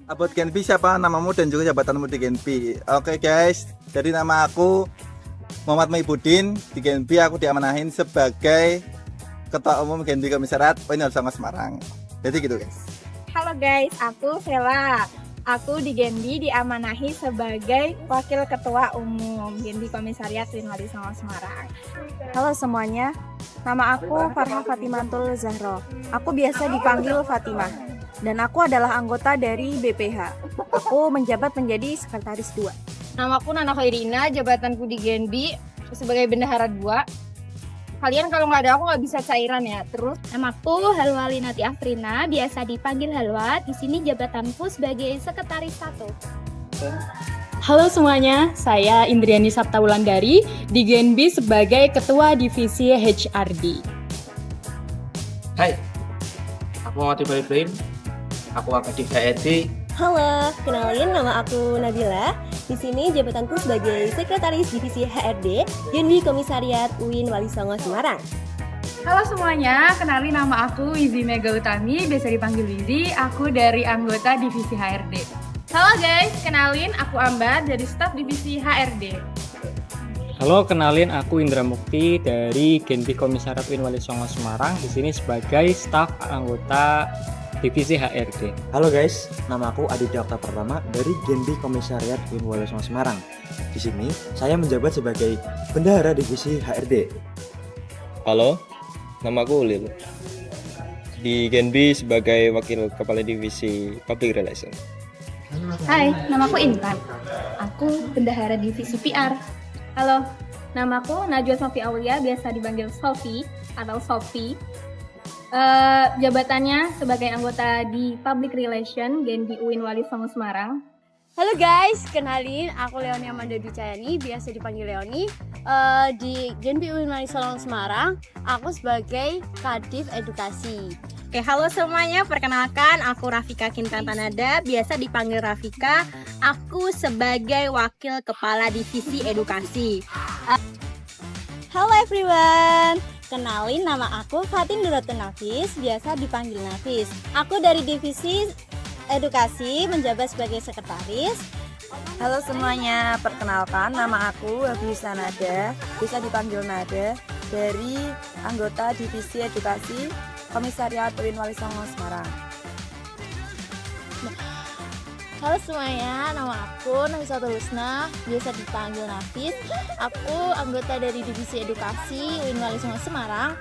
Abot Genpi, siapa namamu dan juga jabatanmu di Genpi? Oke guys, jadi nama aku Muhammad Maibudin. Di Genpi aku diamanahin sebagai Ketua Umum Genpi Komisariat UIN Songo Semarang. Jadi gitu guys. Halo guys, aku Vela. Aku di Genbi diamanahi sebagai Wakil Ketua Umum Genbi Komisariat UIN Songo Semarang. Halo semuanya, nama aku Farha Fatimantul Zahro. Aku biasa dipanggil Fatimah. Dan aku adalah anggota dari BPH. Aku menjabat menjadi Sekretaris 2. Namaku Nana Khairina, jabatanku di Genbi sebagai Bendahara 2. Kalian kalau nggak ada aku nggak bisa cairan ya. Terus namaku Halwa Linati Afrina, biasa dipanggil Halwa. Di sini jabatanku sebagai Sekretaris 1. Halo semuanya, saya Indriani Saptawulandari di Genbi sebagai Ketua Divisi HRD. Hai, aku Muhammad Ibrahim. Aku aktif HRD. Halo, kenalin nama aku Nabila. Di sini jabatanku sebagai Sekretaris Divisi HRD Genbi Komisariat UIN Wali Songo Semarang. Halo semuanya, kenalin nama aku Wizi Mega Utami, biasa dipanggil Wizi. Aku dari anggota Divisi HRD. halo guys, kenalin aku Ambar dari staf divisi HRD. Halo, kenalin aku Indra Mukti dari Genbi Komisariat UIN Wali Songo Semarang. Di sini sebagai staf anggota Divisi HRD. Halo guys, nama aku Aditya Okta Pertama dari Genbi Komisariat UIN Wali Songo Semarang. Di sini saya menjabat sebagai Bendahara Divisi HRD. Halo, nama aku Ulil. Di Genbi sebagai Wakil Kepala Divisi Public Relations. Hai, namaku Intan. Aku Bendahara Divisi PR. Halo, namaku Najwa Sofi Aulia, biasa dipanggil Sofi atau Sofi. Jabatannya sebagai anggota di Public Relation Genbi UIN Wali Songo Semarang. Halo guys, kenalin aku Leoni Amanda Ducayani, biasa dipanggil Leoni. Di Genbi UIN Wali Songo Semarang, aku sebagai Kadif Edukasi. Oke, halo semuanya, perkenalkan aku Rafika Kintantanada, biasa dipanggil Rafika. Aku sebagai Wakil Kepala Divisi Edukasi. Halo everyone, kenalin nama aku Fatin Duratun Nafis, biasa dipanggil Nafis. Aku dari Divisi Edukasi, menjabat sebagai Sekretaris. Halo semuanya, perkenalkan nama aku Habisa Nada, bisa dipanggil Nada, dari anggota Divisi Edukasi Komisariat UIN Wali Songo Semarang. Halo semuanya, nama aku Nafisatul Husna, biasa dipanggil Nafis. Aku anggota dari Divisi Edukasi UIN Wali Songo Semarang.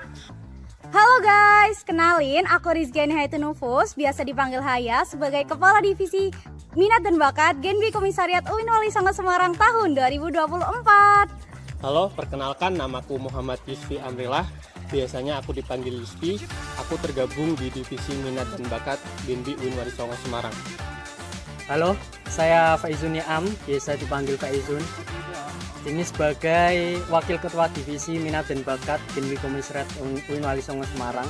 Halo guys, kenalin aku Rizkyani Haitunufus, biasa dipanggil Haya sebagai Kepala Divisi Minat dan Bakat Genbi Komisariat UIN Wali Songo Semarang tahun 2024. Halo, perkenalkan namaku Muhammad Yusfi Amrillah. Biasanya aku dipanggil Yusfi. Aku tergabung di Divisi Minat dan Bakat Genbi UIN Wali Songo Semarang. Halo, saya Faizun Niam, biasa dipanggil Faizun. Ini sebagai Wakil Ketua Divisi Minat dan Bakat Genbi Komisariat UIN Wali Songo Semarang.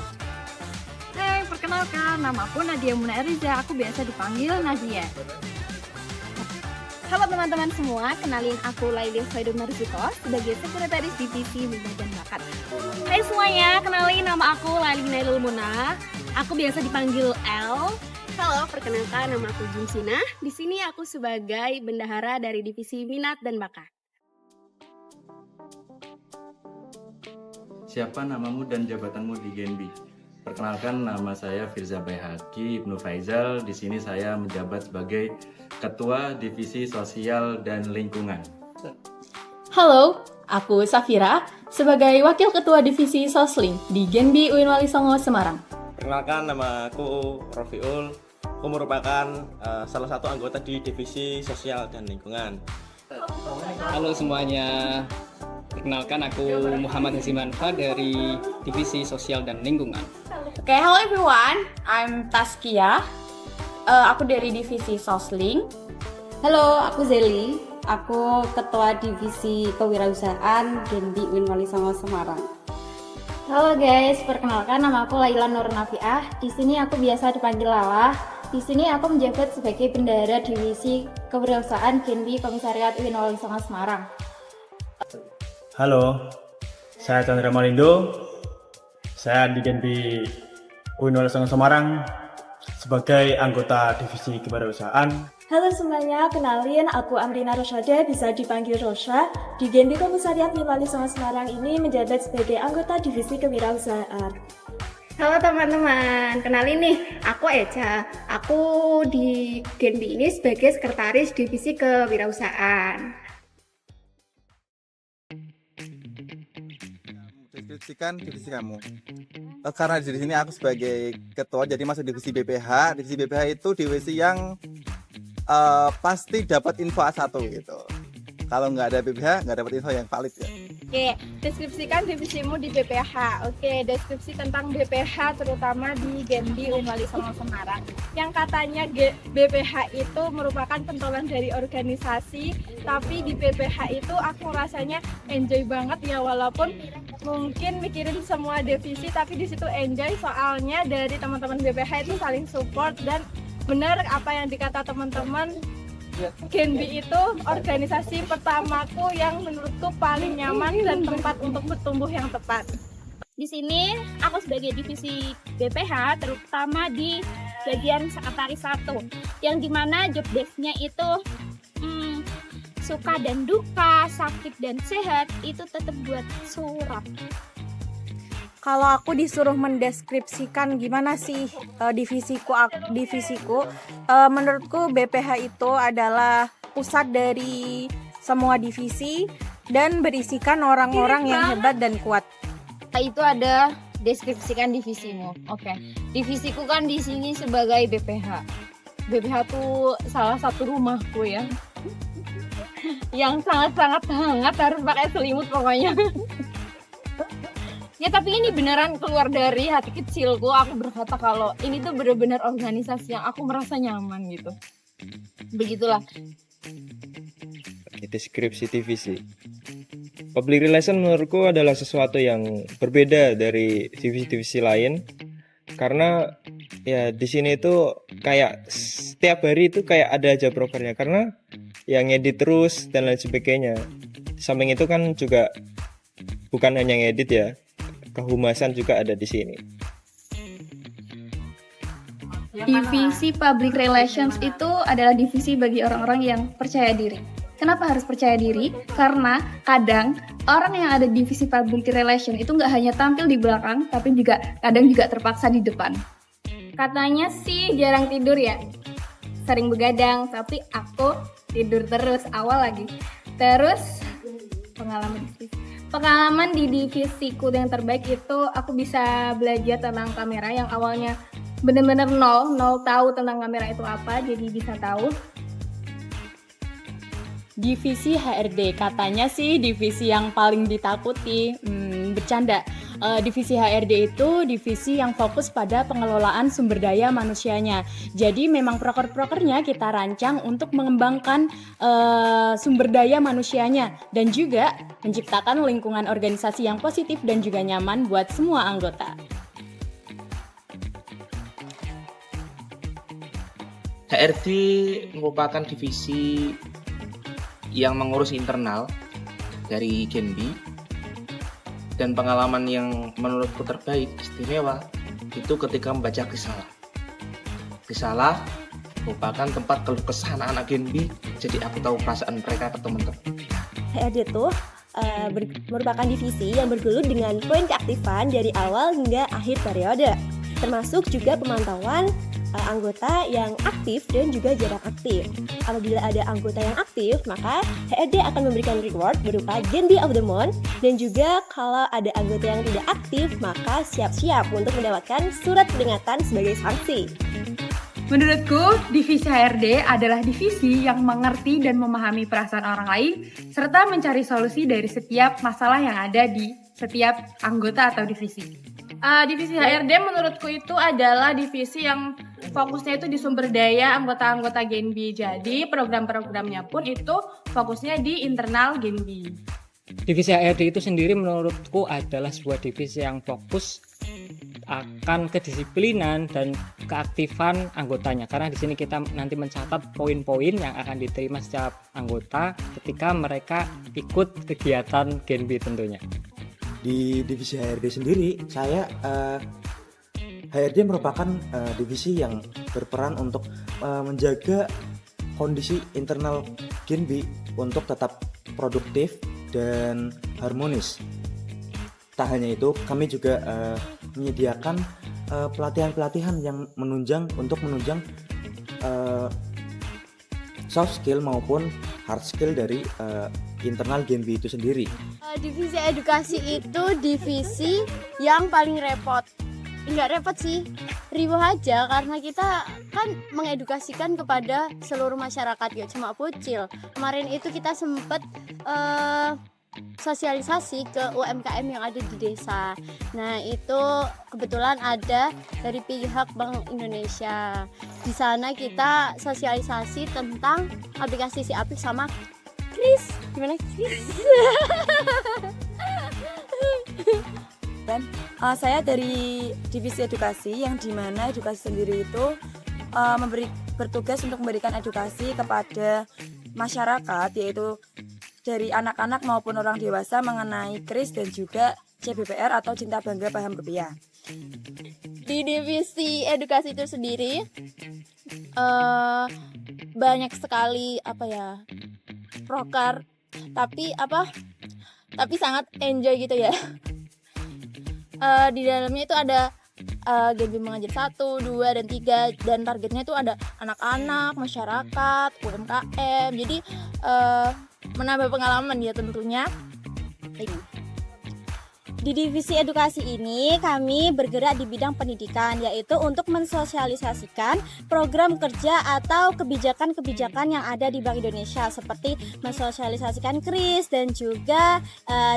Hai, perkenalkan, nama aku Nadia Muna Eriza, aku biasa dipanggil Nadia. Halo teman-teman semua, kenalin aku Laili Faidum Marzuko sebagai Sekretaris Divisi Minat dan Bakat. Hai semuanya, kenalin nama aku Lali Nailul Muna. Aku biasa dipanggil L. Halo, perkenalkan nama aku Jumsina. Di sini aku sebagai bendahara dari Divisi Minat dan Bakat. Siapa namamu dan jabatanmu di Genbi? Perkenalkan, nama saya Firza Bayhaqi Ibnu Faizal. Di sini saya menjabat sebagai Ketua Divisi Sosial dan Lingkungan. Halo, aku Safira sebagai Wakil Ketua Divisi Sosling di Genbi UIN Wali Songo Semarang. Perkenalkan, nama aku Rofiul. Aku merupakan salah satu anggota di Divisi Sosial dan Lingkungan. Halo semuanya, perkenalkan aku Muhammad Hasimanfa dari Divisi Sosial dan Lingkungan. Oke, hello everyone, I'm Taskia. Aku dari Divisi Sosling. Halo, aku Zeli. Aku Ketua Divisi Kewirausahaan Genbi UIN Wali Songo Semarang. Halo guys, perkenalkan nama aku Laila Nur Nafiah. Di sini aku biasa dipanggil Lala. Di sini aku menjabat sebagai Bendahara Divisi Kewirausahaan Genbi Komisariat UIN Wali Songo Semarang. Halo, saya Chandra Malindo. Saya di Genbi UIN Wali Songo Semarang sebagai anggota divisi kewirausahaan. Halo semuanya, kenalin aku Amrina Rosyada, bisa dipanggil Rosha. Di Genbi Komisariat Winwali Songo Semarang ini menjabat sebagai anggota divisi kewirausahaan. Halo teman-teman, kenalin nih, aku Eja. Aku di Genbi ini sebagai sekretaris divisi kewirausahaan. Deskripsikan divisi kamu. Karena di sini aku sebagai ketua, jadi masuk divisi BPH. Divisi BPH itu divisi yang pasti dapat info A1 gitu. Kalau nggak ada BPH, nggak dapat info yang valid ya. Oke, deskripsikan divisimu di BPH. Oke, deskripsi tentang BPH terutama di Genbi Winwali Songo Semarang. Yang katanya BPH itu merupakan pentolan dari organisasi, tapi di BPH itu aku rasanya enjoy banget ya, walaupun mungkin mikirin semua divisi, tapi di situ enjoy soalnya dari teman-teman BPH itu saling support dan benar apa yang dikata teman-teman, Genbi itu organisasi pertamaku yang menurutku paling nyaman dan tempat untuk bertumbuh yang tepat. Di sini aku sebagai divisi BPH terutama di bagian sekretaris 1 yang dimana job desk-nya itu suka dan duka, sakit dan sehat itu tetap buat surat. Kalau aku disuruh mendeskripsikan gimana sih divisiku, menurutku BPH itu adalah pusat dari semua divisi dan berisikan orang-orang yang hebat dan kuat. Itu ada deskripsikan divisimu. Oke. Divisiku kan di sini sebagai BPH. BPH tuh salah satu rumahku ya. Yang sangat-sangat hangat, harus pakai selimut pokoknya. Ya tapi ini beneran keluar dari hati kecilku, aku berkata kalau ini tuh bener-bener organisasi yang aku merasa nyaman gitu. Begitulah. Deskripsi divisi. Public relation menurutku adalah sesuatu yang berbeda dari divisi-divisi lain. Karena ya di sini itu kayak setiap hari itu kayak ada aja programnya, karena yang ngedit terus dan lain sebagainya. Samping itu kan juga bukan hanya ngedit ya, kehumasan juga ada di sini. Divisi Public Relations itu adalah divisi bagi orang-orang yang percaya diri. Kenapa harus percaya diri? Karena kadang orang yang ada di divisi Public Relations itu nggak hanya tampil di belakang, tapi juga kadang juga terpaksa di depan. Katanya sih jarang tidur ya, sering begadang, tapi aku tidur terus awal lagi. Terus pengalaman di divisiku yang terbaik itu aku bisa belajar tentang kamera yang awalnya bener-bener nol tahu tentang kamera itu apa, jadi bisa tahu. Divisi HRD, katanya sih divisi yang paling ditakuti. Bercanda. Divisi HRD itu divisi yang fokus pada pengelolaan sumber daya manusianya. Jadi memang proker-prokernya kita rancang untuk mengembangkan sumber daya manusianya dan juga menciptakan lingkungan organisasi yang positif dan juga nyaman buat semua anggota. HRD merupakan divisi yang mengurus internal dari Genbi, dan pengalaman yang menurutku terbaik, istimewa, itu ketika membaca Risalah. Risalah merupakan tempat keluh kesah anak-anak Genbi, jadi aku tahu perasaan mereka ke teman-teman. HRD itu merupakan divisi yang bergelut dengan poin keaktifan dari awal hingga akhir periode, termasuk juga pemantauan anggota yang aktif dan juga jarak aktif. Apabila ada anggota yang aktif, maka HRD akan memberikan reward berupa Genbi of the Month, dan juga kalau ada anggota yang tidak aktif, maka siap-siap untuk mendapatkan surat peringatan sebagai sanksi. Menurutku, divisi HRD adalah divisi yang mengerti dan memahami perasaan orang lain, serta mencari solusi dari setiap masalah yang ada di setiap anggota atau divisi. Divisi HRD menurutku itu adalah divisi yang fokusnya itu di sumber daya anggota-anggota Genbi. Jadi program-programnya pun itu fokusnya di internal Genbi. Divisi HRD itu sendiri menurutku adalah sebuah divisi yang fokus akan kedisiplinan dan keaktifan anggotanya. Karena di sini kita nanti mencatat poin-poin yang akan diterima setiap anggota ketika mereka ikut kegiatan Genbi tentunya. Di divisi HRD sendiri, saya HRD merupakan divisi yang berperan untuk menjaga kondisi internal Genbi untuk tetap produktif dan harmonis. Tak hanya itu, kami juga menyediakan pelatihan-pelatihan yang menunjang soft skill maupun hard skill dari internal Genbi itu sendiri. Divisi edukasi itu divisi yang paling repot. Enggak repot sih, riuh aja karena kita kan mengedukasikan kepada seluruh masyarakat, ya cuma Pucil. Kemarin itu kita sempat sosialisasi ke UMKM yang ada di desa. Nah itu kebetulan ada dari pihak Bank Indonesia. Di sana kita sosialisasi tentang aplikasi si Apik sama Kris. Gimana Kris? Dan saya dari divisi edukasi yang dimana edukasi sendiri itu bertugas untuk memberikan edukasi kepada masyarakat, yaitu dari anak-anak maupun orang dewasa mengenai KRIS dan juga CBPR atau Cinta Bangga Paham Rupiah. Di divisi edukasi itu sendiri banyak sekali proker, tapi sangat enjoy gitu ya. Di dalamnya itu ada Genbi mengajar 1, 2, dan 3, dan targetnya itu ada anak-anak, masyarakat, UMKM. Jadi menambah pengalaman ya tentunya. Di divisi edukasi ini kami bergerak di bidang pendidikan, yaitu untuk mensosialisasikan program kerja atau kebijakan-kebijakan yang ada di Bank Indonesia, seperti mensosialisasikan KRIS dan juga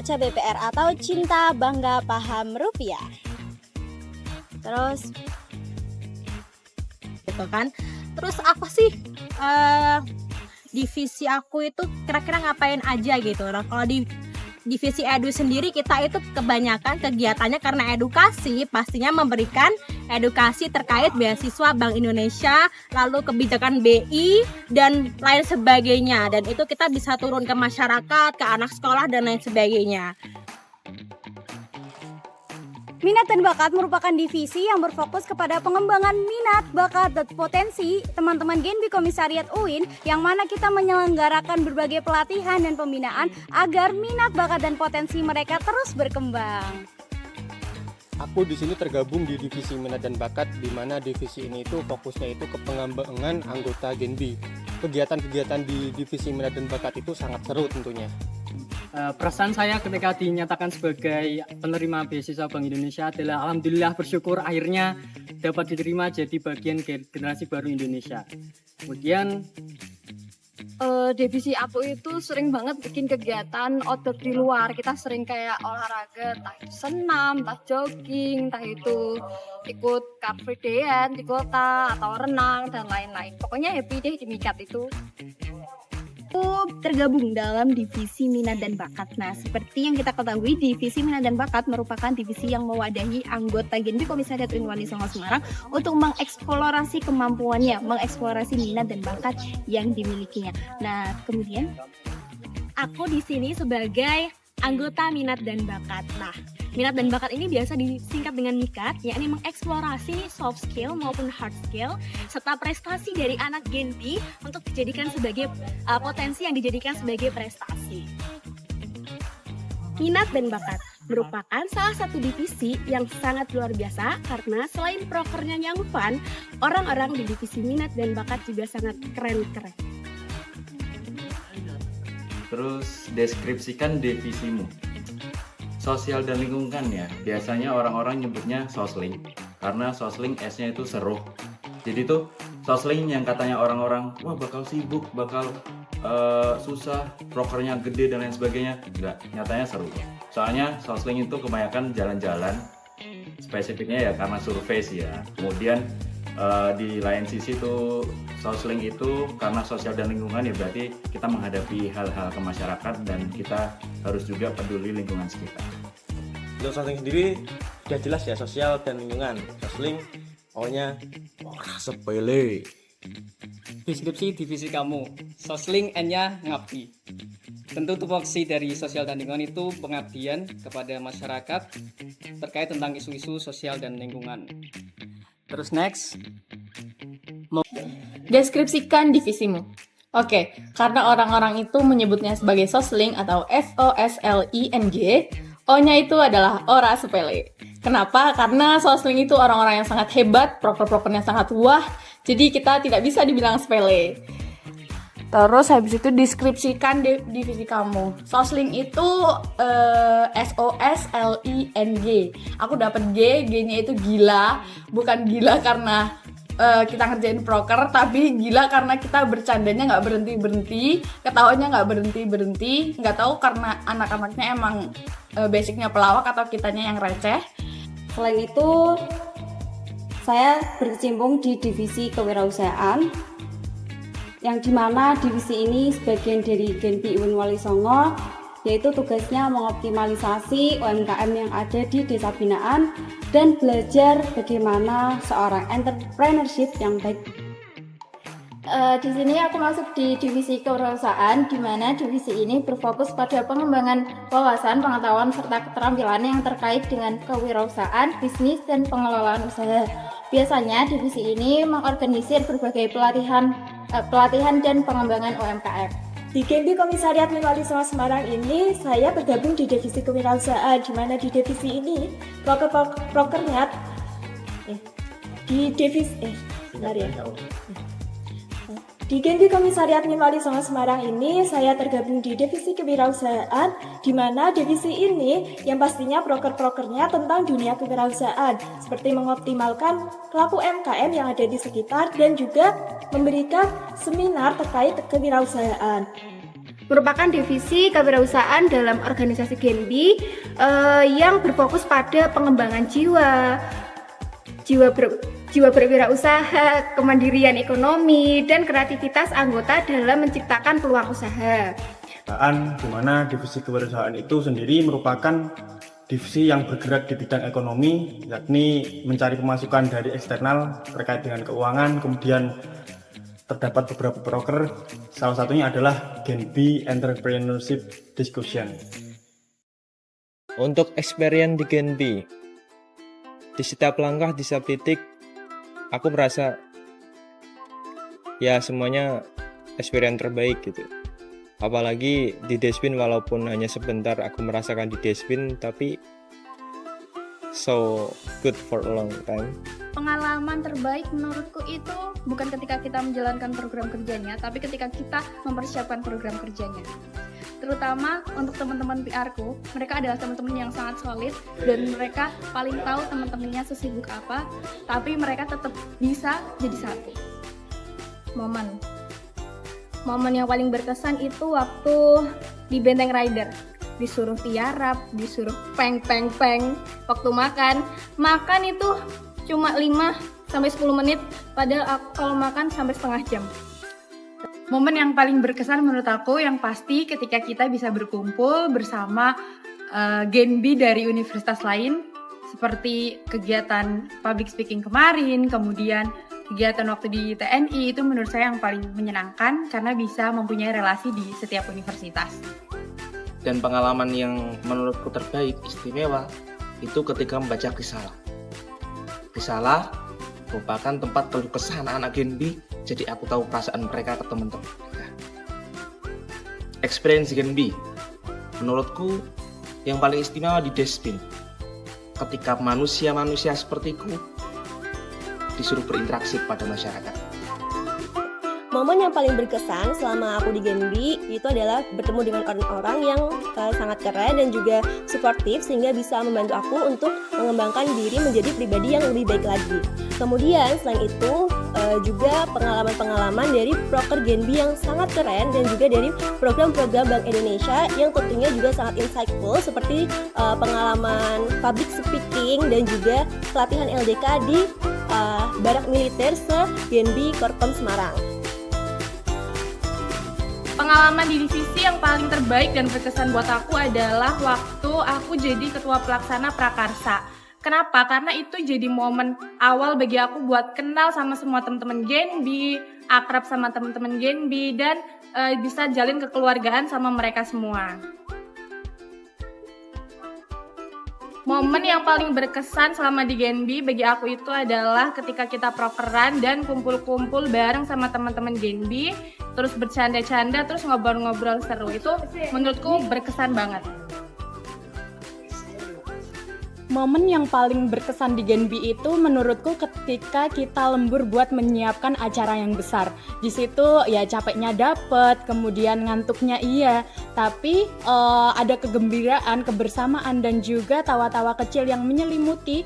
CBPR atau Cinta Bangga Paham Rupiah. Terus gitu kan. Terus apa sih divisi aku itu kira-kira ngapain aja gitu. Nah, kalau di divisi edu sendiri kita itu kebanyakan kegiatannya karena edukasi, pastinya memberikan edukasi terkait beasiswa Bank Indonesia, lalu kebijakan BI dan lain sebagainya. Dan itu kita bisa turun ke masyarakat, ke anak sekolah dan lain sebagainya. Minat dan bakat merupakan divisi yang berfokus kepada pengembangan minat, bakat, dan potensi teman-teman Genbi Komisariat UIN, yang mana kita menyelenggarakan berbagai pelatihan dan pembinaan agar minat, bakat, dan potensi mereka terus berkembang. Aku di sini tergabung di divisi minat dan bakat, di mana divisi ini itu fokusnya itu ke pengembangan anggota Genbi. Kegiatan-kegiatan di divisi minat dan bakat itu sangat seru tentunya. Perasaan saya ketika dinyatakan sebagai penerima beasiswa Bank Indonesia adalah alhamdulillah bersyukur akhirnya dapat diterima jadi bagian generasi baru Indonesia. Kemudian divisi aku itu sering banget bikin kegiatan outdoor di luar. Kita sering kayak olahraga, entah itu senam, entah jogging, entah itu ikut car free day-an di kota atau renang dan lain-lain. Pokoknya happy deh di Mikat itu. Aku tergabung dalam divisi minat dan bakat. Nah, seperti yang kita ketahui, divisi minat dan bakat merupakan divisi yang mewadahi anggota Genbi Komisariat UIN Wali Songo Semarang untuk mengeksplorasi kemampuannya, mengeksplorasi minat dan bakat yang dimilikinya. Nah, kemudian aku di sini sebagai anggota minat dan bakat. Nah, minat dan bakat ini biasa disingkat dengan MIKAT, yakni mengeksplorasi soft skill maupun hard skill serta prestasi dari anak Genbi untuk dijadikan sebagai potensi yang dijadikan sebagai prestasi. Minat dan bakat merupakan salah satu divisi yang sangat luar biasa karena selain prokernya yang fun, orang-orang di divisi minat dan bakat juga sangat keren-keren. Terus deskripsikan divisimu. Sosial dan lingkungan ya, biasanya orang-orang nyebutnya sosling karena sosling S-nya itu seru. Jadi tuh sosling yang katanya orang-orang wah bakal sibuk, bakal susah, prokernya gede dan lain sebagainya, enggak, nyatanya seru. Soalnya sosling itu kebanyakan jalan-jalan, spesifiknya ya karena survei sih ya. Kemudian di lain sisi tuh sosling itu karena sosial dan lingkungan ya, berarti kita menghadapi hal-hal ke masyarakat dan kita harus juga peduli lingkungan sekitar. Untuk sosling sendiri sudah jelas ya, sosial dan lingkungan. Sosling pokoknya sepele. deskripsi divisi kamu. Sosling N-nya ngabdi. Tentu tupoksi dari sosial dan lingkungan itu pengabdian kepada masyarakat terkait tentang isu-isu sosial dan lingkungan. Terus next. Deskripsikan divisimu. Oke, karena orang-orang itu menyebutnya sebagai sosling atau SOSLING, O-nya itu adalah ora sepele. Kenapa? Karena sosling itu orang-orang yang sangat hebat, proker-prokernya sangat wah, jadi kita tidak bisa dibilang sepele. Terus habis itu deskripsikan divisi kamu. Sosling itu SOSLING. Aku dapat G, G-nya itu gila, bukan gila karena kita ngerjain proker, tapi gila karena kita bercandanya nggak berhenti-berhenti, ketawanya nggak berhenti-berhenti, nggak tahu karena anak-anaknya emang basicnya pelawak atau kitanya yang receh. Selain itu, saya berkecimpung di divisi kewirausahaan, yang dimana divisi ini sebagian dari Genbi UIN Wali Songo, yaitu tugasnya mengoptimalisasi UMKM yang ada di desa binaan dan belajar bagaimana seorang entrepreneurship yang baik. Di sini aku masuk di divisi kewirausahaan, di mana divisi ini berfokus pada pengembangan wawasan, pengetahuan, serta keterampilan yang terkait dengan kewirausahaan, bisnis, dan pengelolaan usaha. Biasanya divisi ini mengorganisir berbagai pelatihan dan pengembangan UMKM. Di Genbi Komisariat UIN Wali Songo Semarang ini, saya bergabung di divisi kewirausahaan, di mana di divisi ini prokernya di divisi Di Genbi Komisariat UIN Wali Songo Semarang ini, saya tergabung di divisi kewirausahaan, di mana divisi ini yang pastinya proker-prokernya tentang dunia kewirausahaan, seperti mengoptimalkan pelaku UMKM yang ada di sekitar dan juga memberikan seminar terkait kewirausahaan. Merupakan divisi kewirausahaan dalam organisasi Genbi yang berfokus pada pengembangan jiwa berwirausaha, kemandirian ekonomi, dan kreativitas anggota dalam menciptakan peluang usaha. Di mana divisi kewirausahaan itu sendiri merupakan divisi yang bergerak di bidang ekonomi, yakni mencari pemasukan dari eksternal terkait dengan keuangan. Kemudian terdapat beberapa broker, salah satunya adalah Genbi Entrepreneurship Discussion. Untuk experience di Genbi, di setiap langkah, di setiap titik, aku merasa ya semuanya experience terbaik gitu. Apalagi di Despin, walaupun hanya sebentar aku merasakan di Despin, tapi so good for a long time. Pengalaman terbaik menurutku itu bukan ketika kita menjalankan program kerjanya, tapi ketika kita mempersiapkan program kerjanya. Terutama untuk teman-teman PR-ku, mereka adalah teman-teman yang sangat solid dan mereka paling tahu teman-temannya sesibuk apa, tapi mereka tetap bisa jadi satu. Momen yang paling berkesan itu waktu di Benteng Rider. Disuruh tiarap, disuruh peng. Waktu makan itu cuma 5-10 menit, padahal kalau makan sampai setengah jam. Momen yang paling berkesan menurut aku yang pasti ketika kita bisa berkumpul bersama Genbi dari universitas lain, seperti kegiatan public speaking kemarin, kemudian kegiatan waktu di TNI, itu menurut saya yang paling menyenangkan karena bisa mempunyai relasi di setiap universitas. Dan pengalaman yang menurutku terbaik, istimewa, itu ketika membaca risalah. Risalah merupakan tempat keluh kesah anak-anak Genbi, jadi aku tahu perasaan mereka ke teman-teman mereka. Experience Genbi, menurutku yang paling istimewa di Despin, ketika manusia-manusia sepertiku disuruh berinteraksi pada masyarakat. Momen yang paling berkesan selama aku di Genbi itu adalah bertemu dengan orang-orang yang sangat keren dan juga suportif sehingga bisa membantu aku untuk mengembangkan diri menjadi pribadi yang lebih baik lagi. Kemudian selain itu juga pengalaman-pengalaman dari proker Genbi yang sangat keren dan juga dari program-program Bank Indonesia yang tentunya juga sangat insightful seperti pengalaman public speaking dan juga pelatihan LDK di Barak Militer se-Genbi Korkom Semarang. Pengalaman di divisi yang paling terbaik dan berkesan buat aku adalah waktu aku jadi ketua pelaksana prakarsa. Kenapa? Karena itu jadi momen awal bagi aku buat kenal sama semua teman-teman Genbi, akrab sama teman-teman Genbi, dan bisa jalin kekeluargaan sama mereka semua. Momen yang paling berkesan selama di Genbi bagi aku itu adalah ketika kita prokeran dan kumpul-kumpul bareng sama teman-teman Genbi, terus bercanda-canda, terus ngobrol-ngobrol seru. Itu menurutku berkesan banget. Momen yang paling berkesan di Genbi itu menurutku ketika kita lembur buat menyiapkan acara yang besar. Di situ ya capeknya dapet, kemudian ngantuknya iya, tapi ada kegembiraan, kebersamaan dan juga tawa-tawa kecil yang menyelimuti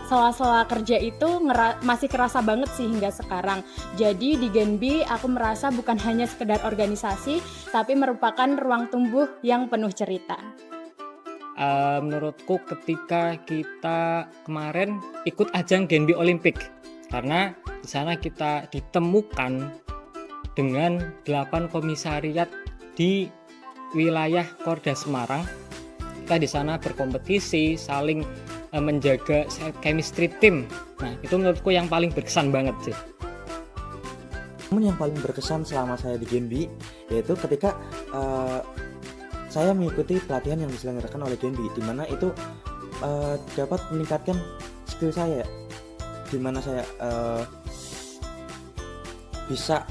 sela-sela kerja itu masih kerasa banget sih hingga sekarang. Jadi di Genbi aku merasa bukan hanya sekedar organisasi, tapi merupakan ruang tumbuh yang penuh cerita. Menurutku ketika kita kemarin ikut ajang Genbi Olimpik, karena di sana kita ditemukan dengan 8 komisariat di wilayah Korda Semarang. Kita di sana berkompetisi, saling menjaga chemistry team. Nah, itu menurutku yang paling berkesan banget sih. Momen yang paling berkesan selama saya di Genbi yaitu ketika saya mengikuti pelatihan yang diselenggarakan oleh Genbi, di mana itu dapat meningkatkan skill saya, di mana saya bisa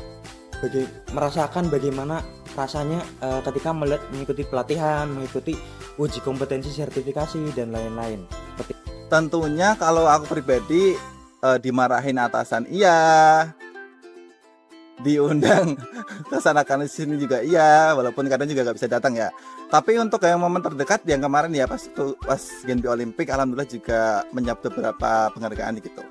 merasakan bagaimana rasanya ketika mengikuti pelatihan, mengikuti uji kompetensi, sertifikasi dan lain-lain. Tentunya kalau aku pribadi dimarahin atasan iya, diundang kesanakan di sini juga iya, walaupun kadang juga nggak bisa datang ya. Tapi untuk yang momen terdekat yang kemarin ya pas Genbi Olimpik, alhamdulillah juga menyabet beberapa penghargaan gitu.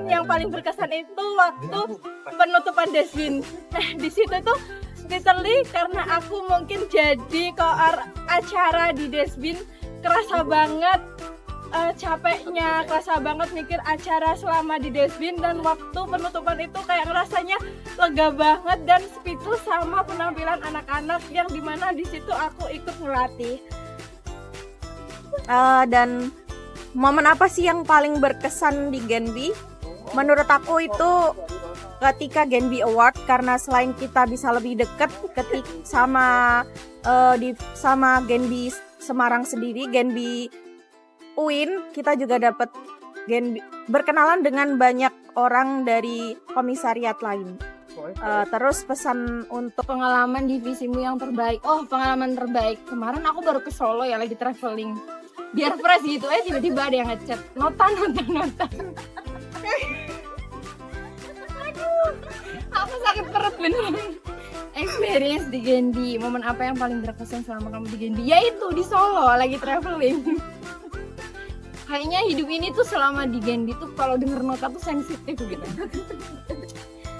Yang paling berkesan itu waktu penutupan Desbin. Di situ tuh literally karena aku mungkin jadi koor acara di Desbin, kerasa banget capeknya, kerasa banget mikir acara selama di Desbin, dan waktu penutupan itu kayak rasanya lega banget dan speechless sama penampilan anak-anak yang dimana di situ aku ikut ngelatih. Dan momen apa sih yang paling berkesan di Genbi? Menurut aku itu ketika Genbi Award, karena selain kita bisa lebih dekat sama Genbi Semarang sendiri, Genbi UIN, kita juga dapat berkenalan dengan banyak orang dari komisariat lain. Terus pesan untuk pengalaman divisimu yang terbaik. Oh, pengalaman terbaik. Kemarin aku baru ke Solo ya, lagi traveling. Biar fresh gitu, tiba-tiba ada yang ngechat. Nota. Aku sakit perut beneran. Experience di Genbi. Momen apa yang paling berkesan selama kamu di Genbi? Yaitu di Solo, lagi traveling. Kayaknya hidup ini tuh selama di Genbi tuh kalau denger nota tuh sensitif gitu.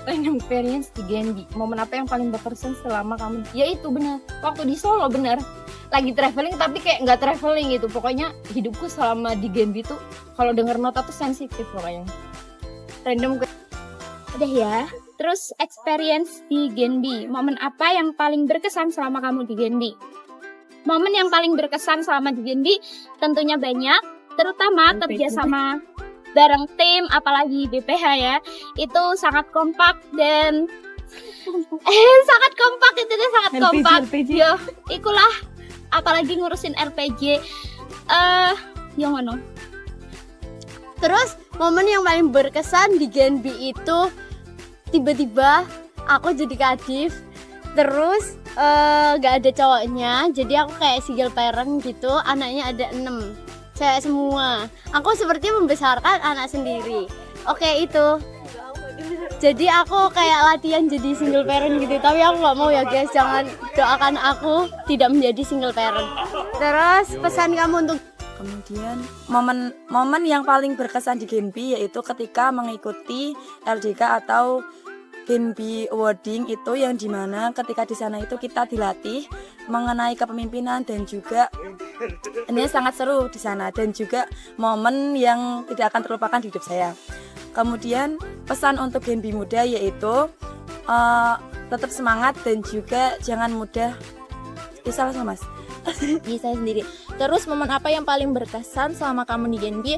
Random experience di Genbi. Momen apa yang paling berkesan selama kamu? Ya itu benar. Waktu di Solo benar. Lagi traveling tapi kayak nggak traveling gitu. Pokoknya hidupku selama di Genbi tuh kalau denger nota tuh sensitif pokoknya. Random. Udah ya. Terus experience di Genbi. Momen apa yang paling berkesan selama kamu di Genbi? Momen yang paling berkesan selama di Genbi tentunya banyak. Terutama kerjasama bareng tim, apalagi BPH ya, itu sangat kompak dan sangat kompak itu deh, sangat kompak. Yo, ikulah apalagi ngurusin RPG. Yang mana? Terus momen yang paling berkesan di Genbi itu tiba-tiba aku jadi kadif, terus gak ada cowoknya, jadi aku kayak single parent gitu, anaknya ada 6 cewek semua. Aku seperti membesarkan anak sendiri. Oke, itu. Jadi aku kayak latihan jadi single parent gitu. Tapi aku gak mau ya guys, jangan doakan aku tidak menjadi single parent. Terus pesan kamu untuk Kemudian momen yang paling berkesan di Genbi yaitu ketika mengikuti LDK atau Genbi Awarding, itu yang dimana ketika di sana itu kita dilatih mengenai kepemimpinan dan juga ini sangat seru di sana dan juga momen yang tidak akan terlupakan di hidup saya. Kemudian pesan untuk Genbi muda yaitu tetap semangat dan juga jangan mudah salah sama mas. Di saya sendiri. Terus momen apa yang paling berkesan selama kamu di Genbi?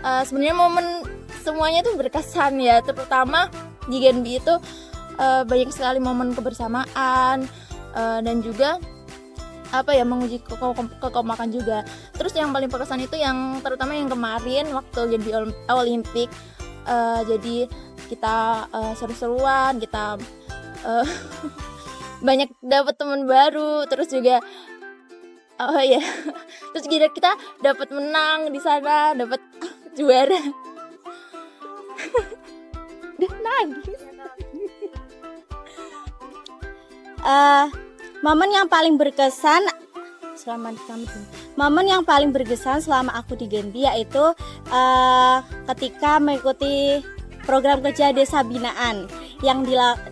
Sebenarnya momen semuanya tuh berkesan ya, terutama di Genbi itu banyak sekali momen kebersamaan dan juga menguji kekompakan juga. Terus yang paling berkesan itu yang terutama yang kemarin waktu Genbi Olimpik. Jadi kita seru-seruan, kita banyak dapat teman baru, terus juga terus kita dapat menang di sana, dapat juara. Udah nangis. Momen yang paling berkesan selama aku di Genbi yaitu ketika mengikuti program kerja Desa Binaan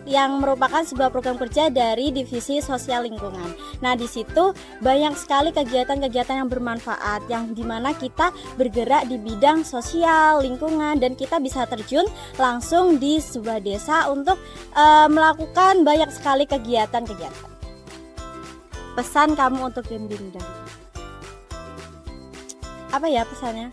yang merupakan sebuah program kerja dari Divisi Sosial Lingkungan. Nah, di situ banyak sekali kegiatan-kegiatan yang bermanfaat, yang dimana kita bergerak di bidang sosial lingkungan dan kita bisa terjun langsung di sebuah desa untuk melakukan banyak sekali kegiatan-kegiatan. Pesan kamu untuk Genbi Muda? Apa ya pesannya?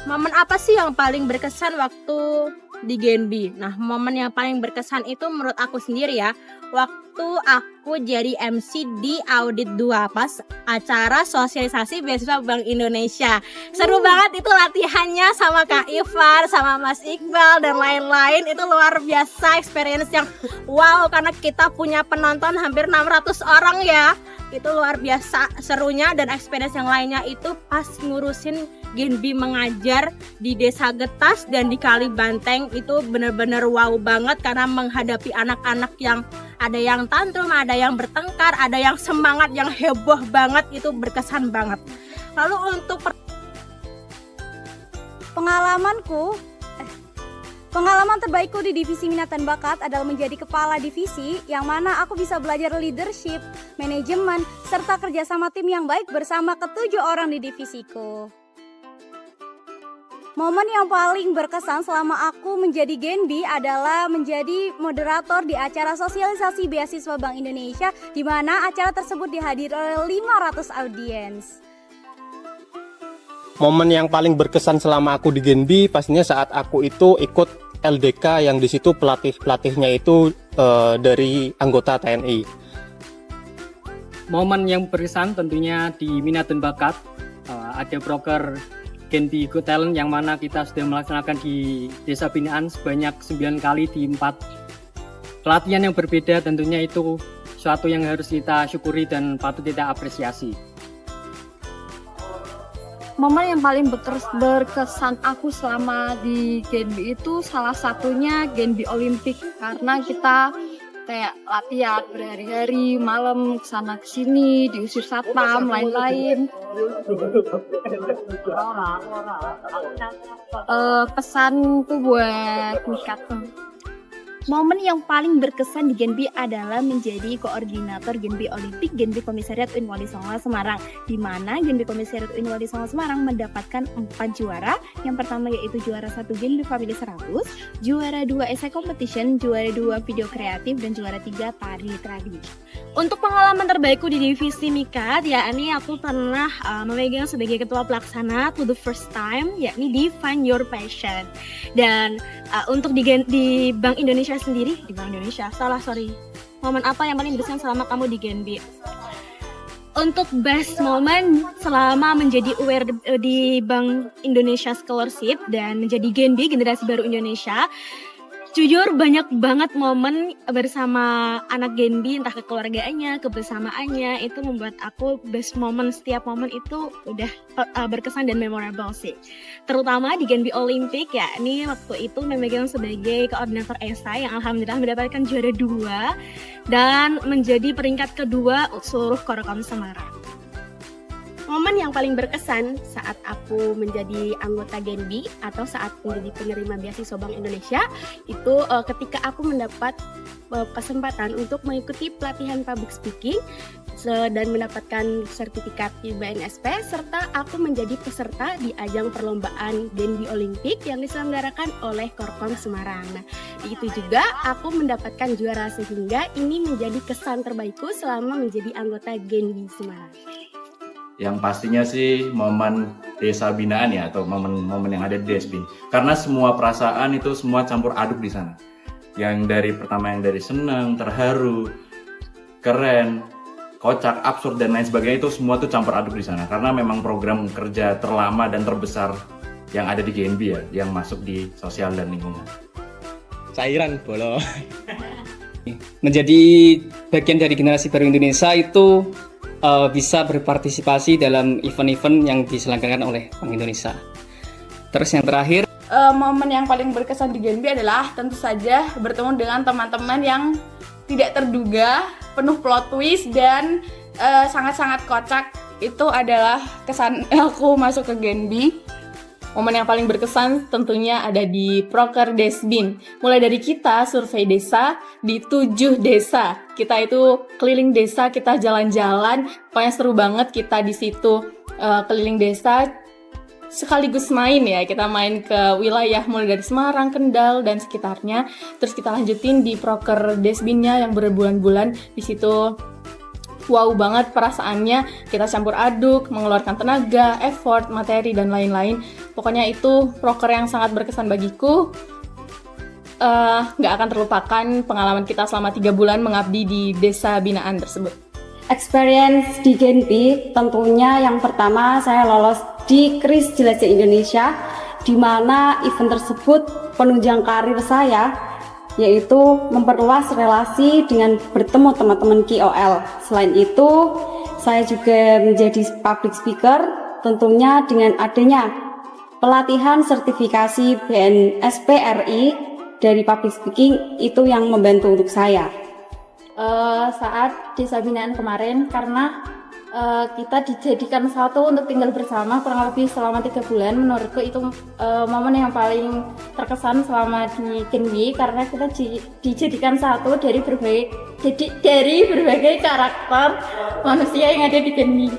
Momen apa sih yang paling berkesan waktu di Genbi? Nah, momen yang paling berkesan itu menurut aku sendiri ya, waktu aku jadi MC di Audit 2 pas acara sosialisasi beasiswa Bank Indonesia. Seru banget itu latihannya sama Kak Ivar, sama Mas Iqbal dan lain-lain. Itu luar biasa, experience yang wow, karena kita punya penonton hampir 600 orang ya. Itu luar biasa serunya. Dan experience yang lainnya itu pas ngurusin Genbi mengajar di Desa Getas dan di Kali Banteng. Itu benar-benar wow banget karena menghadapi anak-anak yang ada yang tantrum, ada yang bertengkar, ada yang semangat, yang heboh banget. Itu berkesan banget. Lalu untuk pengalaman terbaikku di divisi minat dan bakat adalah menjadi kepala divisi, yang mana aku bisa belajar leadership, manajemen, serta kerjasama tim yang baik bersama ke-7 orang di divisiku. Momen yang paling berkesan selama aku menjadi Genbi adalah menjadi moderator di acara sosialisasi beasiswa Bank Indonesia, di mana acara tersebut dihadiri oleh 500 audiens. Momen yang paling berkesan selama aku di Genbi pastinya saat aku itu ikut LDK yang di situ pelatihnya itu dari anggota TNI. Momen yang berkesan tentunya di minat dan bakat, ada proker Genbi Go Talent yang mana kita sudah melaksanakan di Desa Binaan sebanyak 9 kali di 4 pelatihan yang berbeda. Tentunya itu suatu yang harus kita syukuri dan patut kita apresiasi. Momen yang paling berkesan aku selama di Genbi itu salah satunya Genbi Olimpik, karena kita kayak latihan berhari-hari, malam kesana kesini, diusir satpam, lain-lain. Pesanku buat Mika. Momen yang paling berkesan di Genbi adalah menjadi koordinator Genbi Olimpik Genbi Komisariat UIN Wali Songo Semarang, di mana Genbi Komisariat UIN Wali Songo Semarang mendapatkan 4 juara. Yang pertama yaitu juara 1 Genbi Family 100, juara 2 essay competition, juara 2 video kreatif, dan juara 3 tari tradisi. Untuk pengalaman terbaikku di divisi Mikat, yakni aku pernah memegang sebagai ketua pelaksana to the first time, yakni di Find Your Passion. Dan untuk di Bank Indonesia sendiri, momen apa yang paling berkesan selama kamu di Genbi? Untuk best moment selama menjadi aware di Bank Indonesia Scholarship dan menjadi Genbi generasi baru Indonesia, jujur banyak banget momen bersama anak Genbi, entah kekeluargaannya, kebersamaannya, itu membuat aku best moment, setiap momen itu udah berkesan dan memorable sih. Terutama di Genbi Olimpik, ya ini waktu itu memegang sebagai koordinator ESA yang alhamdulillah mendapatkan juara 2 dan menjadi peringkat kedua seluruh Korkom Semarang. Momen yang paling berkesan saat aku menjadi anggota Genbi atau saat menjadi penerima beasiswa Bank Indonesia itu ketika aku mendapat kesempatan untuk mengikuti pelatihan public speaking dan mendapatkan sertifikat BNSP, serta aku menjadi peserta di ajang perlombaan Genbi Olimpik yang diselenggarakan oleh Korkom Semarang. Nah, itu juga aku mendapatkan juara, sehingga ini menjadi kesan terbaikku selama menjadi anggota Genbi Semarang. Yang pastinya sih momen Desa Binaan ya, atau momen-momen yang ada di Desbin. Karena semua perasaan itu semua campur aduk di sana. Yang dari pertama yang dari senang, terharu, keren, kocak, absurd dan lain sebagainya itu semua tuh campur aduk di sana karena memang program kerja terlama dan terbesar yang ada di GNB ya, yang masuk di sosial dan lingkungan. Cairan bolo. Menjadi bagian dari generasi baru Indonesia itu bisa berpartisipasi dalam event-event yang diselenggarakan oleh Bank Indonesia. Terus yang terakhir, momen yang paling berkesan di GNB adalah tentu saja bertemu dengan teman-teman yang tidak terduga, penuh plot twist dan sangat-sangat kocak. Itu adalah kesan aku masuk ke GNB. Momen yang paling berkesan tentunya ada di Proker Desbin. Mulai dari kita survei desa di 7 desa. Kita itu keliling desa, kita jalan-jalan. Pokoknya seru banget kita di situ keliling desa. Sekaligus main ya, kita main ke wilayah mulai dari Semarang, Kendal, dan sekitarnya. Terus kita lanjutin di Proker Desbinnya yang berbulan-bulan di situ. Wow banget perasaannya, kita campur aduk, mengeluarkan tenaga, effort, materi, dan lain-lain. Pokoknya itu proker yang sangat berkesan bagiku. Nggak akan terlupakan pengalaman kita selama 3 bulan mengabdi di desa binaan tersebut. Experience di GNB tentunya yang pertama saya lolos di KRIS Jelajah Indonesia, di mana event tersebut penunjang karir saya, yaitu memperluas relasi dengan bertemu teman-teman KOL. Selain itu, saya juga menjadi public speaker, tentunya dengan adanya pelatihan sertifikasi BNSP RI dari public speaking itu yang membantu untuk saya. Saat desa binaan kemarin, karena kita dijadikan satu untuk tinggal bersama kurang lebih selama 3 bulan. Menurutku itu momen yang paling terkesan selama di GNB, karena kita dijadikan satu dari berbagai karakter manusia yang ada di GNB.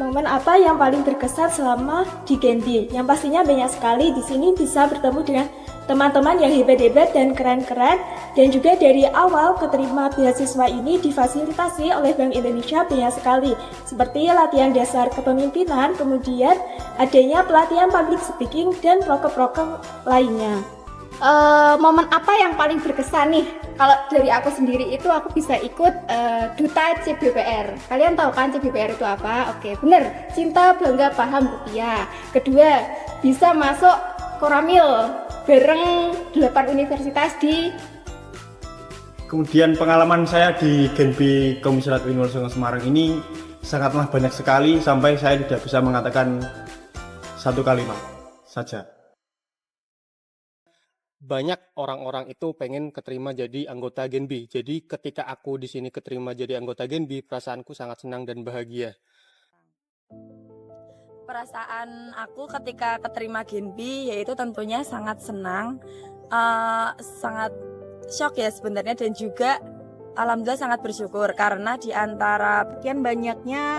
Momen apa yang paling berkesan selama di GNB? Yang pastinya banyak sekali. Di sini bisa bertemu dengan teman-teman yang hebat-hebat dan keren-keren, dan juga dari awal keterima beasiswa ini difasilitasi oleh Bank Indonesia banyak sekali, seperti latihan dasar kepemimpinan, kemudian adanya pelatihan public speaking dan proker-proker lainnya. Momen apa yang paling berkesan nih? Kalau dari aku sendiri itu aku bisa ikut Duta CBPR. Kalian tahu kan CBPR itu apa? Oke, bener, cinta bangga paham rupiah. Kedua, bisa masuk Koramil bareng 8 universitas di. Kemudian pengalaman saya di GNB Komisariat Uin Wali Songo Semarang ini sangatlah banyak sekali, sampai saya tidak bisa mengatakan satu kalimat saja. Banyak orang-orang itu pengen keterima jadi anggota GNB. Jadi ketika aku di sini keterima jadi anggota GNB, perasaanku sangat senang dan bahagia. Perasaan aku ketika keterima GNB yaitu tentunya sangat senang, sangat shock ya sebenarnya, dan juga alhamdulillah sangat bersyukur karena di antara sekian banyaknya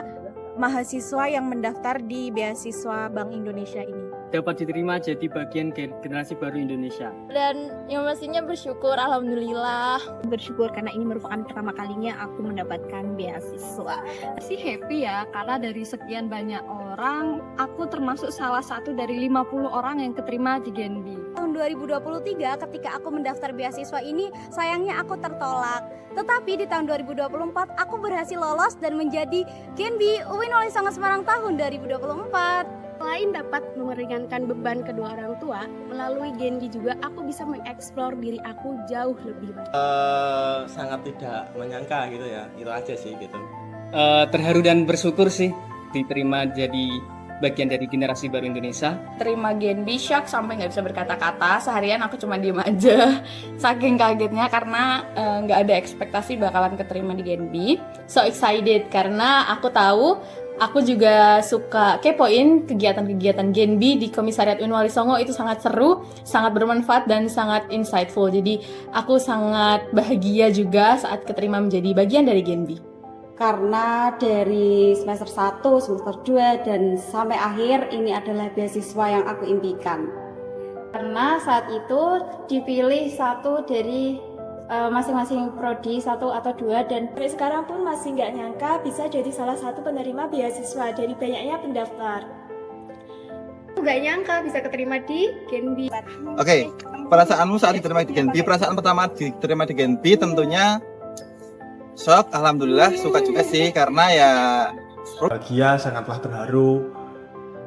mahasiswa yang mendaftar di beasiswa Bank Indonesia ini dapat diterima jadi bagian generasi baru Indonesia. Dan yang pastinya bersyukur, alhamdulillah. Bersyukur karena ini merupakan pertama kalinya aku mendapatkan beasiswa. Sih happy ya, karena dari sekian banyak orang, aku termasuk salah satu dari 50 orang yang keterima di GNB. Tahun 2023 ketika aku mendaftar beasiswa ini, sayangnya aku tertolak. Tetapi di tahun 2024 aku berhasil lolos dan menjadi GNB UIN Wali Songo Semarang tahun 2024. Selain dapat meringankan beban kedua orang tua, melalui GNB juga aku bisa mengeksplor diri aku jauh lebih baik. Sangat tidak menyangka gitu ya, itu aja sih gitu. Terharu dan bersyukur sih diterima jadi bagian dari generasi baru Indonesia. Terima GNB shock sampai nggak bisa berkata-kata. Seharian aku cuma diem aja, saking kagetnya karena nggak ada ekspektasi bakalan keterima di GNB. So excited karena aku tahu. Aku juga suka kepoin kegiatan-kegiatan GNB di Komisariat Uin Wali Songo, itu sangat seru, sangat bermanfaat dan sangat insightful. Jadi aku sangat bahagia juga saat keterima menjadi bagian dari GNB. Karena dari semester 1, semester 2, dan sampai akhir ini adalah beasiswa yang aku impikan. Karena saat itu dipilih satu dari masing-masing prodi 1 atau 2, dan sampai sekarang pun masih nggak nyangka bisa jadi salah satu penerima beasiswa dari banyaknya pendaftar. Aku nggak nyangka bisa keterima di GNB. Oke, perasaanmu saat diterima di GNB, perasaan pertama diterima di GNB tentunya Sok, alhamdulillah suka juga sih karena ya bahagia, sangatlah terharu.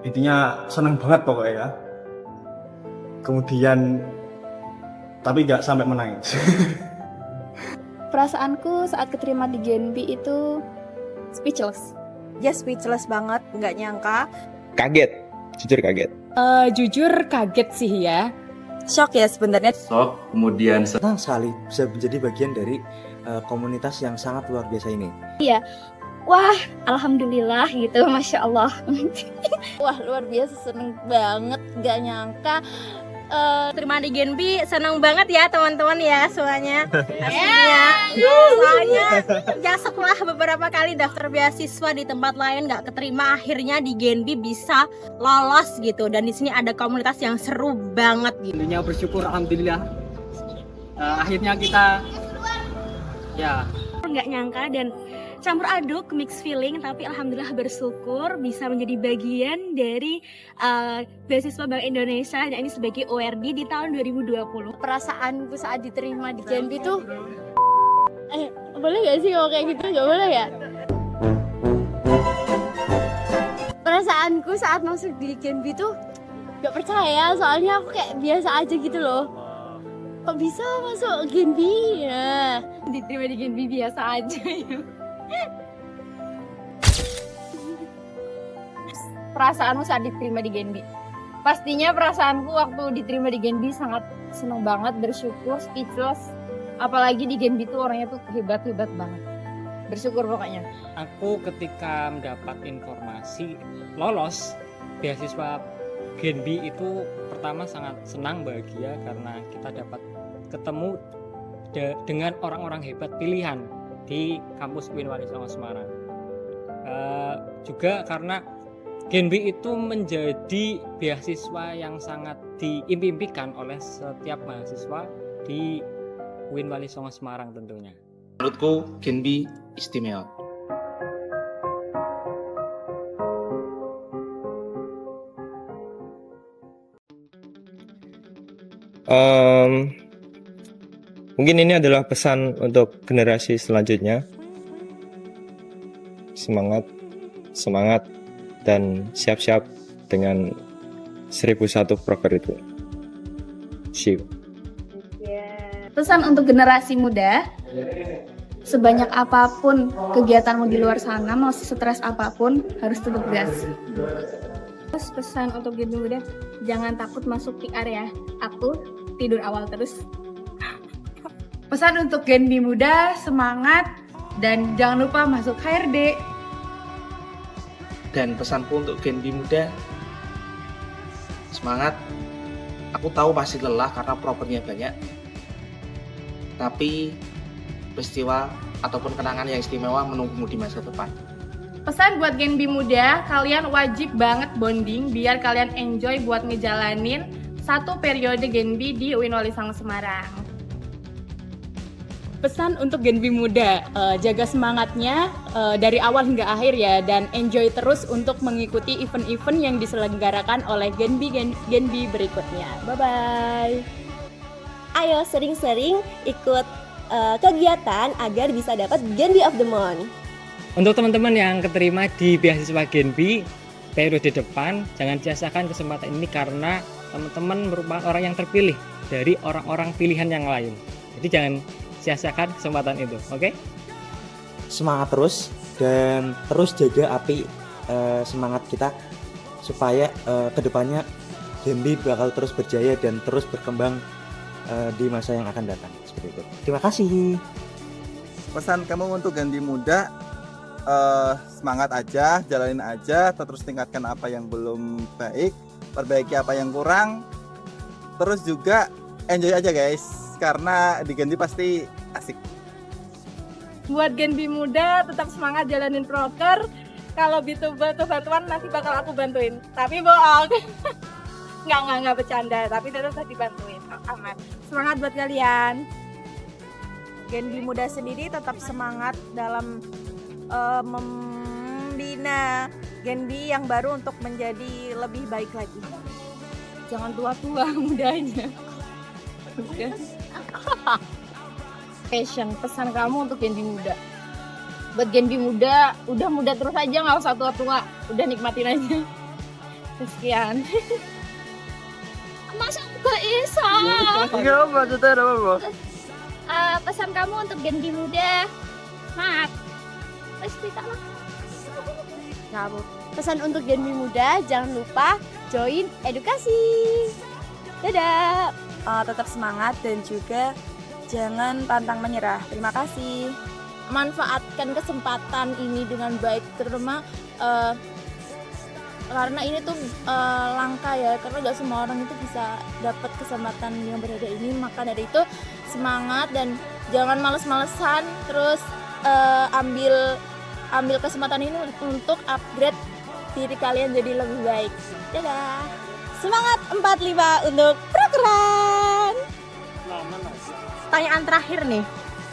Intinya seneng banget pokoknya ya. Kemudian tapi nggak sampai menangis. Perasaanku saat keterima di Genbi itu speechless. Ya speechless banget, nggak nyangka. Kaget, jujur kaget. Jujur kaget sih ya. Shock ya sebenarnya. Shock, kemudian senang sekali bisa menjadi bagian dari komunitas yang sangat luar biasa ini. Iya, wah alhamdulillah gitu, masya Allah. Wah luar biasa, seneng banget, gak nyangka. Terima di Genbi, senang banget ya teman-teman ya semuanya. Pastinya. Soalnya ya setelah beberapa kali daftar beasiswa di tempat lain nggak keterima, akhirnya di Genbi bisa lolos gitu. Dan di sini ada komunitas yang seru banget gitu. Tentunya bersyukur alhamdulillah. Akhirnya kita ya nggak nyangka dan campur aduk, mix feeling, tapi alhamdulillah bersyukur bisa menjadi bagian dari beasiswa Bank Indonesia dan ini sebagai ORD di tahun 2020. Perasaanku saat diterima di Genbi tuh boleh gak sih kalau kayak gitu? Gak boleh ya? Perasaanku saat masuk di Genbi tuh gak percaya, soalnya aku kayak biasa aja gitu loh. Kok bisa masuk Genbi? Ya, diterima di Genbi biasa aja ya. Perasaanmu saat diterima di Genbi? Pastinya perasaanku waktu diterima di Genbi sangat senang banget, bersyukur, speechless. Apalagi di Genbi tuh orangnya tuh hebat-hebat banget. Bersyukur pokoknya. Aku ketika mendapat informasi lolos beasiswa Genbi itu pertama sangat senang, bahagia karena kita dapat ketemu dengan orang-orang hebat pilihan di kampus UIN Wali Songo Semarang. Juga karena Genbi itu menjadi beasiswa yang sangat diimpikan oleh setiap mahasiswa di UIN Wali Songo Semarang tentunya. Menurutku Genbi istimewa. Mungkin ini adalah pesan untuk generasi selanjutnya. Semangat, semangat, dan siap-siap dengan 1001 proker itu. See you. Pesan untuk generasi muda, sebanyak apapun kegiatanmu di luar sana, mau stres apapun, harus tetap gas. Terus pesan untuk Genbi muda, jangan takut masuk PR ya. Aku tidur awal terus. Pesan untuk Genbi muda, semangat dan jangan lupa masuk HRD. Dan pesanku untuk Genbi muda, semangat. Aku tahu pasti lelah karena propernya banyak, tapi peristiwa ataupun kenangan yang istimewa menunggumu di masa depan. Pesan buat Genbi muda, kalian wajib banget bonding biar kalian enjoy buat ngejalanin satu periode Genbi di UIN Wali Songo Semarang. Pesan untuk Genbi muda, jaga semangatnya dari awal hingga akhir ya, dan enjoy terus untuk mengikuti event-event yang diselenggarakan oleh Genbi berikutnya. Bye-bye. Ayo sering-sering ikut kegiatan agar bisa dapat Genbi of the Month. Untuk teman-teman yang keterima di beasiswa Genbi periode depan, jangan sia-siakan kesempatan ini karena teman-teman merupakan orang yang terpilih dari orang-orang pilihan yang lain. Jadi jangan sia-siakan kesempatan itu, oke? Semangat terus dan terus jaga api semangat kita supaya kedepannya Genbi bakal terus berjaya dan terus berkembang di masa yang akan datang. Seperti itu. Terima kasih. Pesan kamu untuk Genbi muda, semangat aja, jalanin aja, terus tingkatkan apa yang belum baik, perbaiki apa yang kurang, terus juga enjoy aja guys, karena di Genbi pasti asik. Buat Genbi muda, tetap semangat jalanin proker. Kalau butuh bantuan nanti bakal aku bantuin. Tapi bohong. Nggak bercanda, tapi tetap dibantuin. Aman. Semangat buat kalian. Genbi muda sendiri tetap semangat dalam membina Genbi yang baru untuk menjadi lebih baik lagi. Jangan tua-tua, muda aja. Udah. Passion, pesan kamu untuk Genbi muda. buat Gen B muda, udah muda terus aja, nggak usah tua-tua, udah nikmatin aja. Sekian. Masa gak bisa? Enggak apa, cerita apa? Pesan kamu untuk Gen B muda, semangat. Terus cerita lah. Kamu. Pesan untuk Gen B muda, jangan lupa join edukasi. Dadah. Tetap semangat dan juga jangan pantang menyerah. Terima kasih. Manfaatkan kesempatan ini dengan baik, terutama karena ini tuh langka ya, karena gak semua orang itu bisa dapat kesempatan yang berharga ini. Maka dari itu semangat dan jangan males-malesan, terus ambil kesempatan ini untuk upgrade diri kalian jadi lebih baik. Dadah. Semangat 45 untuk program. Pertanyaan terakhir nih,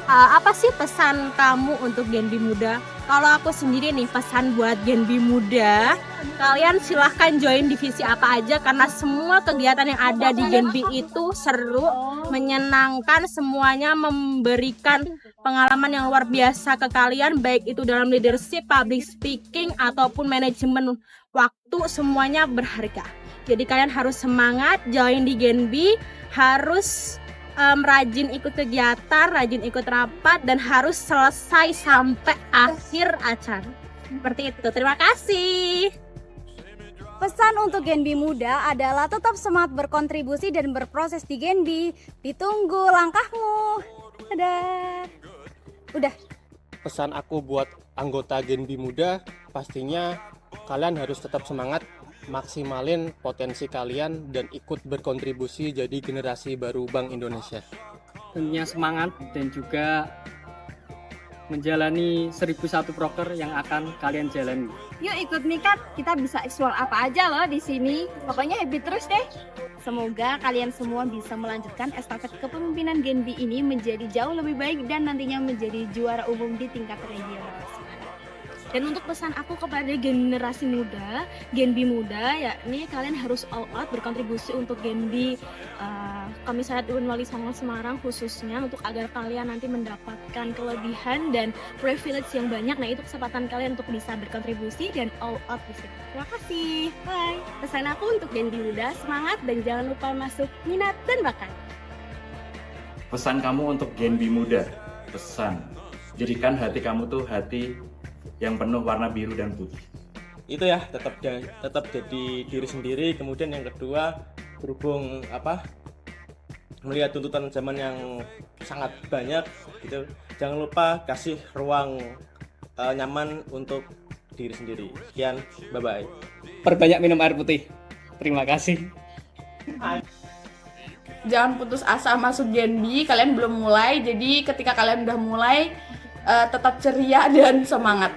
apa sih pesan kamu untuk Gen B muda? Kalau aku sendiri nih, pesan buat Gen B muda, kalian silahkan join divisi apa aja, karena semua kegiatan yang ada di Gen B itu seru, menyenangkan, semuanya memberikan pengalaman yang luar biasa ke kalian, baik itu dalam leadership, public speaking, ataupun manajemen waktu, semuanya berharga. Jadi kalian harus semangat join di Gen B, harus rajin ikut kegiatan, rajin ikut rapat, dan harus selesai sampai akhir acara. Seperti itu. Terima kasih. Pesan untuk Gen B muda adalah tetap semangat berkontribusi dan berproses di Gen B. Ditunggu langkahmu. Dadah. Udah. Pesan aku buat anggota Gen B muda, pastinya kalian harus tetap semangat, maksimalin potensi kalian dan ikut berkontribusi jadi generasi baru Bank Indonesia. Tentunya semangat dan juga menjalani 1001 proker yang akan kalian jalani. Yuk ikut Mikat, kita bisa explore apa aja loh di sini. Pokoknya happy terus deh. Semoga kalian semua bisa melanjutkan estafet kepemimpinan Gen B ini menjadi jauh lebih baik dan nantinya menjadi juara umum di tingkat regional. Dan untuk pesan aku kepada generasi muda, Gen B muda, yakni kalian harus all out berkontribusi untuk Gen B Komisariat UN Wali Songo Semarang, khususnya untuk agar kalian nanti mendapatkan kelebihan dan privilege yang banyak. Nah, itu kesempatan kalian untuk bisa berkontribusi dan all out di sini. Terima kasih. Bye. Pesan aku untuk Gen B muda, semangat dan jangan lupa masuk minat dan bakat. Pesan kamu untuk Gen B muda, pesan, jadikan hati kamu tuh hati yang penuh warna biru dan putih. Itu ya, tetap jadi diri sendiri. Kemudian yang kedua, berhubung melihat tuntutan zaman yang sangat banyak gitu, jangan lupa kasih ruang nyaman untuk diri sendiri. Sekian, bye bye. Perbanyak minum air putih. Terima kasih. Jangan putus asa masuk Gen B, kalian belum mulai. Jadi ketika kalian udah mulai, tetap ceria dan semangat.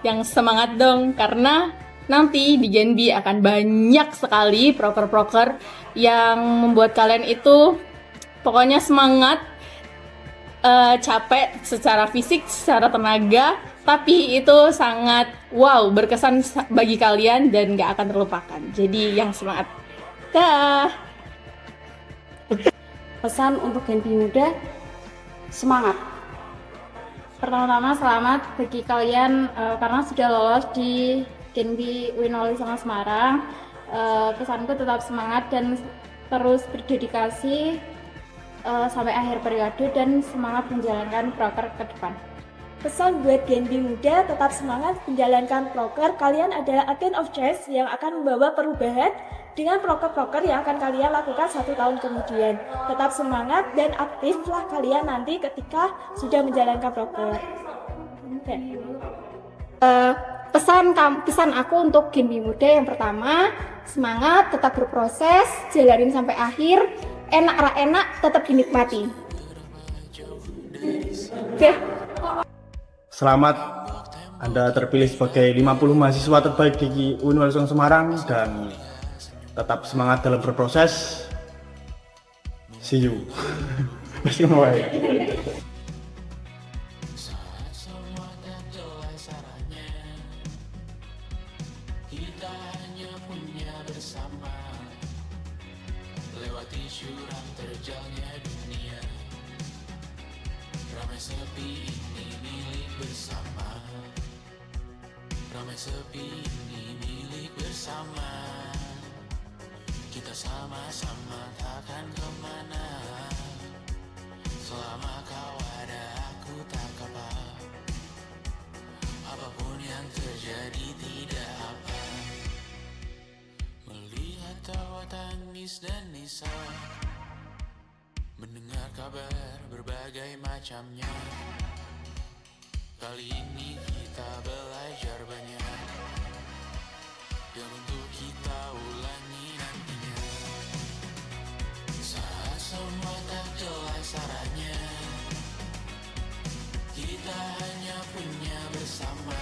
Yang semangat dong, karena nanti di Gen B akan banyak sekali proker-proker yang membuat kalian itu pokoknya semangat, capek secara fisik, secara tenaga, tapi itu sangat wow, berkesan bagi kalian dan gak akan terlupakan. Jadi yang semangat. Dah. Pesan untuk Gen B muda, semangat. Pertama-tama selamat bagi kalian karena sudah lolos di Gen B UN Wali Songo Semarang. Pesanku tetap semangat dan terus berdedikasi sampai akhir periode dan semangat menjalankan proker ke depan. Pesan buat Gen B muda, tetap semangat menjalankan proker. Kalian adalah agent of change yang akan membawa perubahan dengan proker-proker yang akan kalian lakukan 1 tahun kemudian. Tetap semangat dan aktiflah kalian nanti ketika sudah menjalankan proker. Pesan aku untuk Gen B muda yang pertama, semangat, tetap berproses, jalanin sampai akhir, enak ra enak, tetap dinikmati. Oke. Selamat, Anda terpilih sebagai 50 mahasiswa terbaik di UN Wali Songo Semarang dan tetap semangat dalam berproses. See you. Masih mau ya. Kita hanya punya bersama, lewati syurang terjalnya dunia. Ramai sepi ini milik bersama. Ramai sepi ini milik bersama. Kita sama-sama takkan kemana. Selama kau ada aku tak apa. Apapun yang terjadi tidak apa. Melihat tawa tangis dan nisa, mendengar kabar berbagai macamnya. Kali ini kita belajar banyak yang untuk kita ulangi nantinya. Saat semua tak jelas arahnya, kita hanya punya bersama.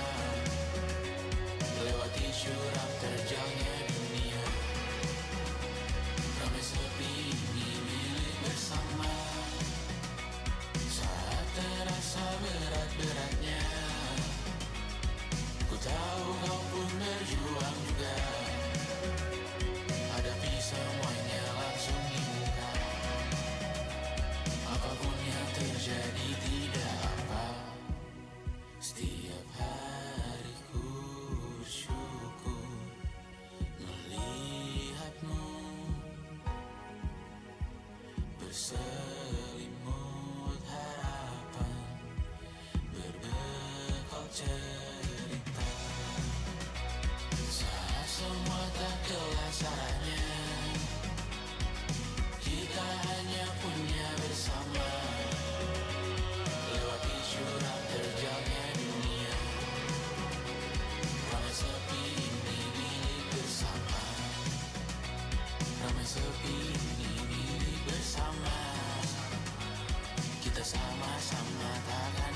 Lewati curam terjalnya dunia. Ramai sepi ini milik bersama. Saat terasa berat-beratnya, ku tahu kau pun berjuang juga. Hadapi semuanya langsung di muka. Apapun yang terjadi tidak apa. Setiap hari ku bersyukur melihatmu berselimut harapan, berbekal cerita. Saat semua tak jelas arahnya, kita hanya punya bersama. Lewati curam terjalnya dunia. Ramai sepi ini milik bersama. Ramai sepi ini milik bersama. Kita sama-sama takkan